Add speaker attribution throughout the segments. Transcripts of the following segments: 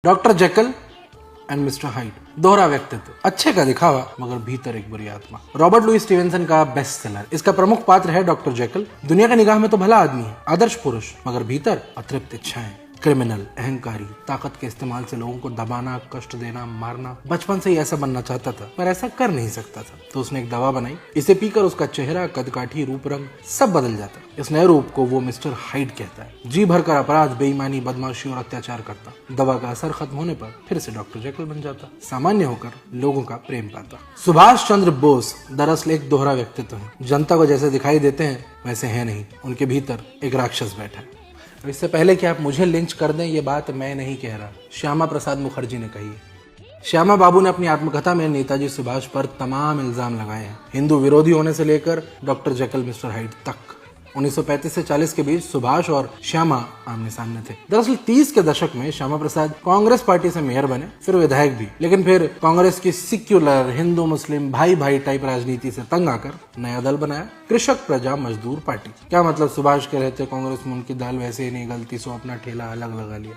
Speaker 1: Doctor Jekyll and mister hide, दोहरा व्यक्तित्व, अच्छे का दिखावा मगर भीतर एक बुरी आत्मा। रॉबर्ट लुई स्टीवेंसन का बेस्ट सेलर। इसका प्रमुख पात्र है डॉक्टर जेकल। दुनिया की निगाह में तो भला आदमी है, आदर्श पुरुष, मगर भीतर अतृप्त इच्छाएं, क्रिमिनल, अहंकारी, ताकत के इस्तेमाल से लोगों को दबाना, कष्ट देना, मारना। बचपन से ही ऐसा बनना चाहता था पर ऐसा कर नहीं सकता था, तो उसने एक दवा बनाई। इसे पीकर उसका चेहरा, कदकाठी, रूप रंग सब बदल जाता। इस नए रूप को वो मिस्टर हाइड कहता है। जी भरकर अपराध, बेईमानी, बदमाशी और अत्याचार करता। दवा का असर खत्म होने पर फिर से डॉक्टर जेकल बन जाता, सामान्य होकर लोगों का प्रेम पाता। सुभाष चंद्र बोस दरअसल एक दोहरा व्यक्तित्व है। जनता को जैसे दिखाई देते हैं वैसे है नहीं, उनके भीतर एक राक्षस बैठा है। इससे पहले कि आप मुझे लिंच कर दें, ये बात मैं नहीं कह रहा, श्यामा प्रसाद मुखर्जी ने कही है। श्यामा बाबू ने अपनी आत्मकथा में नेताजी सुभाष पर तमाम इल्जाम लगाए हैं, हिंदू विरोधी होने से लेकर डॉक्टर जेकल मिस्टर हाइड तक। 1935 से 40 के बीच सुभाष और श्यामा आमने सामने थे। दरअसल 30 के दशक में श्यामा प्रसाद कांग्रेस पार्टी से मेयर बने, फिर विधायक भी, लेकिन फिर कांग्रेस की सिक्युलर हिंदू मुस्लिम भाई भाई टाइप राजनीति से तंग आकर नया दल बनाया, कृषक प्रजा मजदूर पार्टी। क्या मतलब, सुभाष के रहते कांग्रेस में उनकी दाल वैसे ही नहीं गलती, सो अपना ठेला अलग लगा लिया।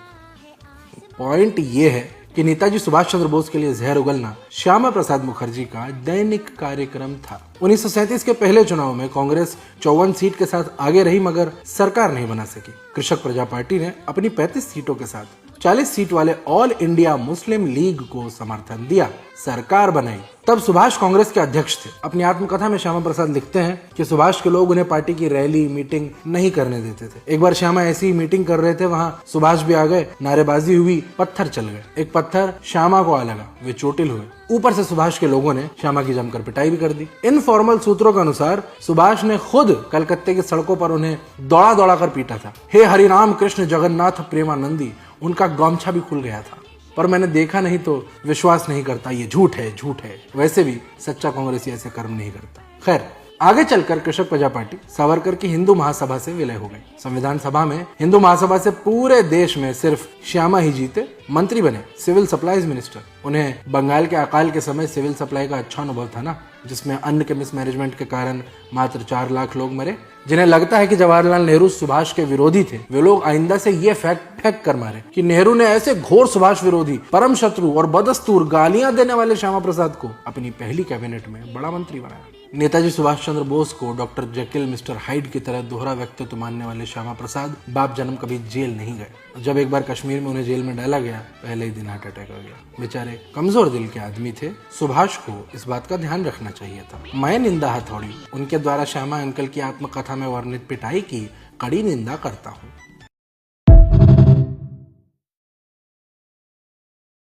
Speaker 1: पॉइंट ये है कि नेताजी सुभाष चंद्र बोस के लिए जहर उगलना श्यामा प्रसाद मुखर्जी का दैनिक कार्यक्रम था। 1937 के पहले चुनाव में कांग्रेस 54 सीट के साथ आगे रही मगर सरकार नहीं बना सकी। कृषक प्रजा पार्टी ने अपनी 35 सीटों के साथ 40 सीट वाले ऑल इंडिया मुस्लिम लीग को समर्थन दिया, सरकार बनाई। तब सुभाष कांग्रेस के अध्यक्ष थे। अपनी आत्मकथा में श्यामा प्रसाद लिखते हैं कि सुभाष के लोग उन्हें पार्टी की रैली मीटिंग नहीं करने देते थे। एक बार श्यामा ऐसी ही मीटिंग कर रहे थे, वहां सुभाष भी आ गए, नारेबाजी हुई, पत्थर चल गए। एक पत्थर श्यामा को आ लगा, वे चोटिल हुए। ऊपर से सुभाष के लोगों ने श्यामा की जमकर पिटाई भी कर दी। इनफॉर्मल सूत्रों के अनुसार सुभाष ने खुद कलकत्ते की सड़कों पर उन्हें दौड़ा दौड़ा कर पीटा था। हे हरिराम कृष्ण जगन्नाथ प्रेमानंदी, उनका गमछा भी खुल गया था, पर मैंने देखा नहीं तो विश्वास नहीं करता, ये झूठ है, झूठ है। वैसे भी सच्चा कांग्रेसी ऐसे कर्म नहीं करता। खैर, आगे चलकर कृषक प्रजा पार्टी सावरकर की हिंदू महासभा से विलय हो गई। संविधान सभा में हिंदू महासभा से पूरे देश में सिर्फ श्यामा ही जीते, मंत्री बने, सिविल सप्लाईज मिनिस्टर। उन्हें बंगाल के अकाल के समय सिविल सप्लाई का अच्छा अनुभव था ना, जिसमें अन्न के मिसमैनेजमेंट के कारण मात्र 4 लाख लोग मरे। जिन्हें लगता है कि जवाहरलाल नेहरू सुभाष के विरोधी थे, वे लोग आइंदा से ये फैक्ट फेंक कर मारे कि नेहरू ने ऐसे घोर सुभाष विरोधी, परम शत्रु और बदस्तूर गालियां देने वाले श्यामा प्रसाद को अपनी पहली कैबिनेट में बड़ा मंत्री बनाया। नेताजी सुभाष चंद्र बोस को डॉक्टर जेकिल मिस्टर हाइड की तरह दोहरा व्यक्तित्व मानने वाले श्यामा प्रसाद बाप जन्म कभी जेल नहीं गए। जब एक बार कश्मीर में उन्हें जेल में डाला गया, पहले ही दिन हार्ट अटैक आ गया। बेचारे कमजोर दिल के आदमी थे। सुभाष को इस बात का ध्यान रखना चाहिए था। मैं निंदा हथौड़ी उनके द्वारा श्यामा अंकल की आत्मकथा में वर्णित पिटाई की कड़ी निंदा करता हूँ।